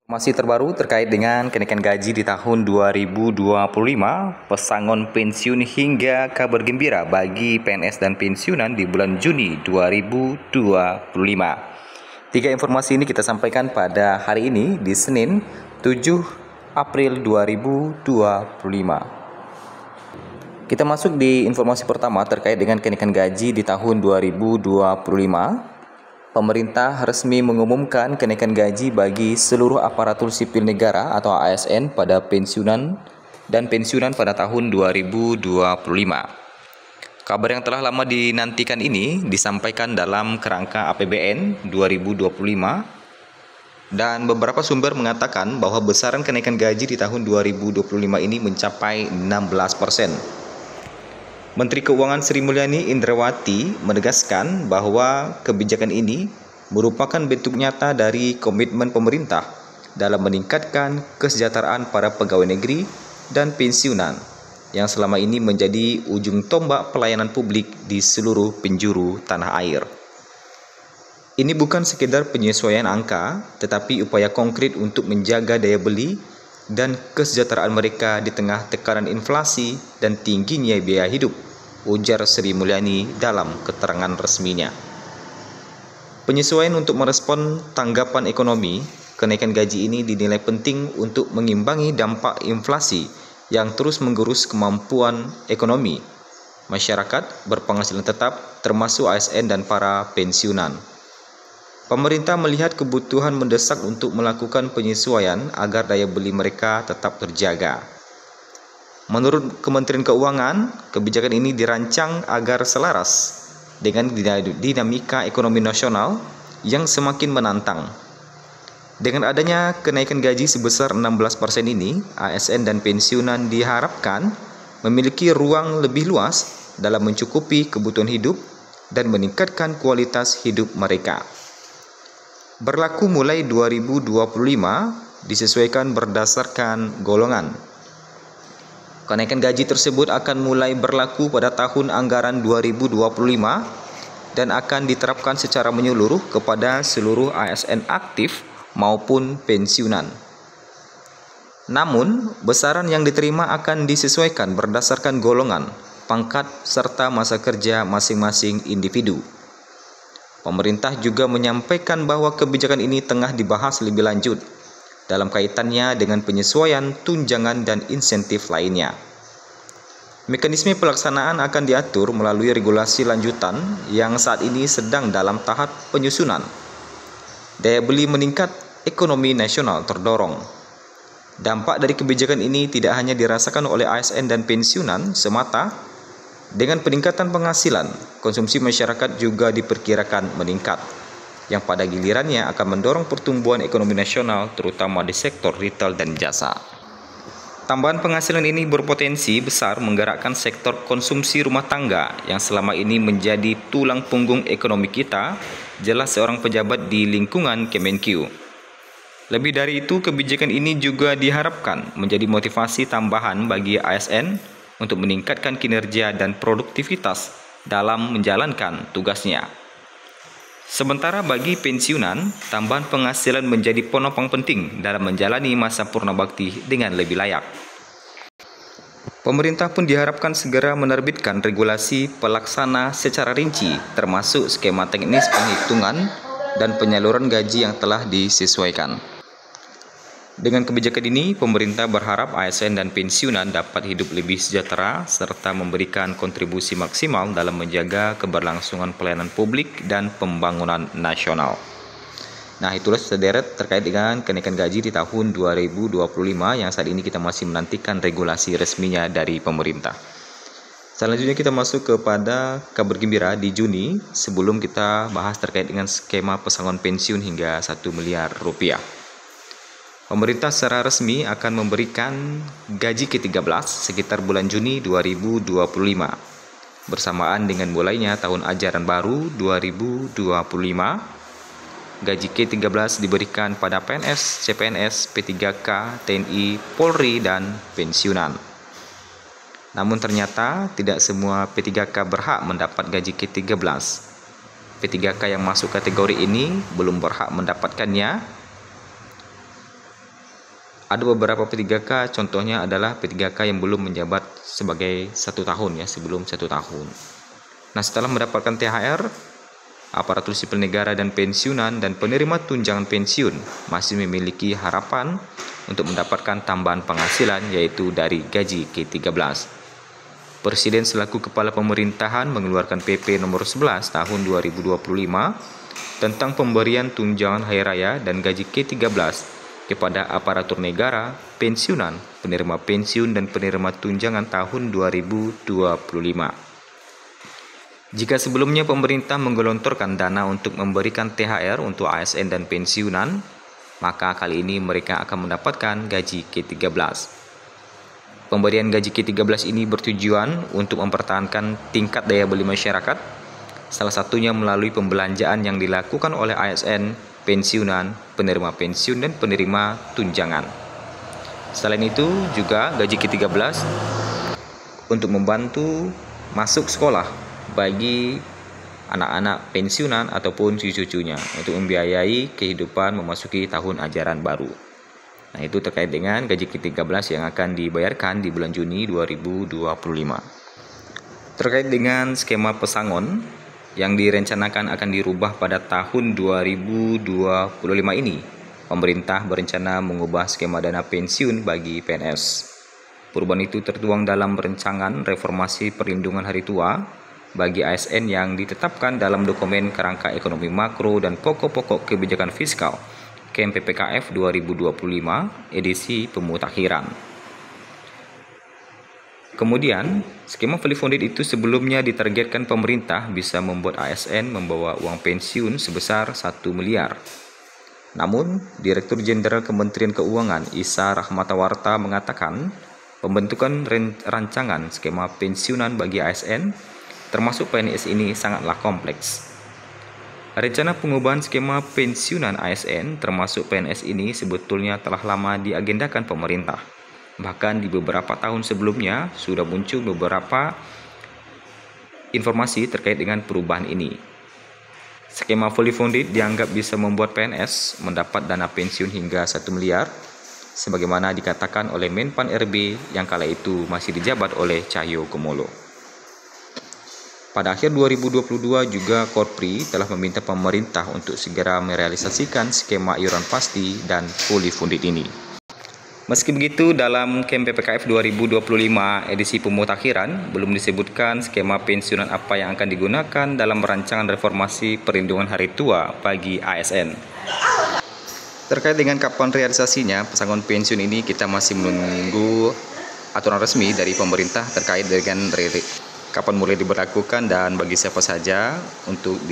Masih terbaru terkait dengan kenaikan gaji di tahun 2025, pesangon pensiun hingga kabar gembira bagi PNS dan pensiunan di bulan Juni 2025. Tiga informasi ini kita sampaikan pada hari ini di Senin 7 April 2025. Kita masuk di informasi pertama terkait dengan kenaikan gaji di tahun 2025. Pemerintah resmi mengumumkan kenaikan gaji bagi seluruh aparatur sipil negara atau ASN pada pensiunan pada tahun 2025. Kabar yang telah lama dinantikan ini disampaikan dalam kerangka APBN 2025 dan beberapa sumber mengatakan bahwa besaran kenaikan gaji di tahun 2025 ini mencapai 16%. Menteri Keuangan Sri Mulyani Indrawati menegaskan bahwa kebijakan ini merupakan bentuk nyata dari komitmen pemerintah dalam meningkatkan kesejahteraan para pegawai negeri dan pensiunan yang selama ini menjadi ujung tombak pelayanan publik di seluruh penjuru tanah air. Ini bukan sekedar penyesuaian angka, tetapi upaya konkret untuk menjaga daya beli dan kesejahteraan mereka di tengah tekanan inflasi dan tingginya biaya hidup, ujar Sri Mulyani dalam keterangan resminya. Penyesuaian untuk merespon tanggapan ekonomi, kenaikan gaji ini dinilai penting untuk mengimbangi dampak inflasi yang terus menggerus kemampuan ekonomi masyarakat berpenghasilan tetap, termasuk ASN dan para pensiunan. Pemerintah melihat kebutuhan mendesak untuk melakukan penyesuaian agar daya beli mereka tetap terjaga. Menurut Kementerian Keuangan, kebijakan ini dirancang agar selaras dengan dinamika ekonomi nasional yang semakin menantang. Dengan adanya kenaikan gaji sebesar 16% ini, ASN dan pensiunan diharapkan memiliki ruang lebih luas dalam mencukupi kebutuhan hidup dan meningkatkan kualitas hidup mereka. Berlaku mulai 2025, disesuaikan berdasarkan golongan. Kenaikan gaji tersebut akan mulai berlaku pada tahun anggaran 2025 dan akan diterapkan secara menyeluruh kepada seluruh ASN aktif maupun pensiunan. Namun, besaran yang diterima akan disesuaikan berdasarkan golongan, pangkat, serta masa kerja masing-masing individu. Pemerintah juga menyampaikan bahwa kebijakan ini tengah dibahas lebih lanjut dalam kaitannya dengan penyesuaian tunjangan dan insentif lainnya. Mekanisme pelaksanaan akan diatur melalui regulasi lanjutan yang saat ini sedang dalam tahap penyusunan. Daya beli meningkat, ekonomi nasional terdorong. Dampak dari kebijakan ini tidak hanya dirasakan oleh ASN dan pensiunan semata. Dengan peningkatan penghasilan, konsumsi masyarakat juga diperkirakan meningkat, yang pada gilirannya akan mendorong pertumbuhan ekonomi nasional terutama di sektor retail dan jasa. Tambahan penghasilan ini berpotensi besar menggerakkan sektor konsumsi rumah tangga yang selama ini menjadi tulang punggung ekonomi kita, jelas seorang pejabat di lingkungan Kemenkeu. Lebih dari itu, kebijakan ini juga diharapkan menjadi motivasi tambahan bagi ASN untuk meningkatkan kinerja dan produktivitas dalam menjalankan tugasnya. Sementara bagi pensiunan, tambahan penghasilan menjadi penopang penting dalam menjalani masa purna bakti dengan lebih layak. Pemerintah pun diharapkan segera menerbitkan regulasi pelaksana secara rinci, termasuk skema teknis penghitungan dan penyaluran gaji yang telah disesuaikan. Dengan kebijakan ini, pemerintah berharap ASN dan pensiunan dapat hidup lebih sejahtera serta memberikan kontribusi maksimal dalam menjaga keberlangsungan pelayanan publik dan pembangunan nasional. Nah, itulah sederet terkait dengan kenaikan gaji di tahun 2025 yang saat ini kita masih menantikan regulasi resminya dari pemerintah. Selanjutnya kita masuk kepada kabar gembira di Juni sebelum kita bahas terkait dengan skema pesangon pensiun hingga 1 miliar rupiah. Pemerintah secara resmi akan memberikan gaji ke-13 sekitar bulan Juni 2025, bersamaan dengan mulainya tahun ajaran baru 2025. Gaji ke-13 diberikan pada PNS, CPNS, P3K, TNI, Polri, dan pensiunan. Namun ternyata tidak semua P3K berhak mendapat gaji ke-13. P3K yang masuk kategori ini belum berhak mendapatkannya. Ada beberapa P3K, contohnya adalah P3K yang belum menjabat sebagai 1 tahun ya, sebelum 1 tahun. Nah, setelah mendapatkan THR, aparatur sipil negara dan pensiunan dan penerima tunjangan pensiun masih memiliki harapan untuk mendapatkan tambahan penghasilan, yaitu dari gaji K13. Presiden selaku kepala pemerintahan mengeluarkan PP nomor 11 tahun 2025 tentang pemberian tunjangan hari raya dan gaji K13 kepada aparatur negara, pensiunan, penerima pensiun dan penerima tunjangan tahun 2025. Jika sebelumnya pemerintah menggelontorkan dana untuk memberikan THR untuk ASN dan pensiunan, maka kali ini mereka akan mendapatkan gaji K13. Pemberian gaji K13 ini bertujuan untuk mempertahankan tingkat daya beli masyarakat, salah satunya melalui pembelanjaan yang dilakukan oleh ASN, pensiunan, penerima pensiun, dan penerima tunjangan. Selain itu, juga gaji K13 untuk membantu masuk sekolah bagi anak-anak pensiunan ataupun cucu-cucunya untuk membiayai kehidupan memasuki tahun ajaran baru. Nah, itu terkait dengan gaji K13 yang akan dibayarkan di bulan Juni 2025. Terkait dengan skema pesangon yang direncanakan akan dirubah pada tahun 2025 ini, pemerintah berencana mengubah skema dana pensiun bagi PNS. Perubahan itu tertuang dalam rancangan reformasi perlindungan hari tua bagi ASN yang ditetapkan dalam dokumen kerangka ekonomi makro dan pokok-pokok kebijakan fiskal KMPPKF 2025 edisi pemutakhiran. Kemudian, skema fully funded itu sebelumnya ditargetkan pemerintah bisa membuat ASN membawa uang pensiun sebesar 1 miliar. Namun, Direktur Jenderal Kementerian Keuangan Isa Rahmatawarta mengatakan pembentukan rancangan skema pensiunan bagi ASN termasuk PNS ini sangatlah kompleks. Rencana pengubahan skema pensiunan ASN termasuk PNS ini sebetulnya telah lama diagendakan pemerintah. Bahkan di beberapa tahun sebelumnya sudah muncul beberapa informasi terkait dengan perubahan ini. Skema fully funded dianggap bisa membuat PNS mendapat dana pensiun hingga 1 miliar, sebagaimana dikatakan oleh Menpan RB yang kala itu masih dijabat oleh Cahyo Kumolo. Pada akhir 2022 juga Korpri telah meminta pemerintah untuk segera merealisasikan skema iuran pasti dan fully funded ini. Meski begitu, dalam KMPPKF 2025 edisi pemutakhiran belum disebutkan skema pensiunan apa yang akan digunakan dalam rancangan reformasi perlindungan hari tua bagi ASN. Terkait dengan kapan realisasinya pesangon pensiun ini, kita masih menunggu aturan resmi dari pemerintah terkait dengan kapan mulai diberlakukan dan bagi siapa saja untuk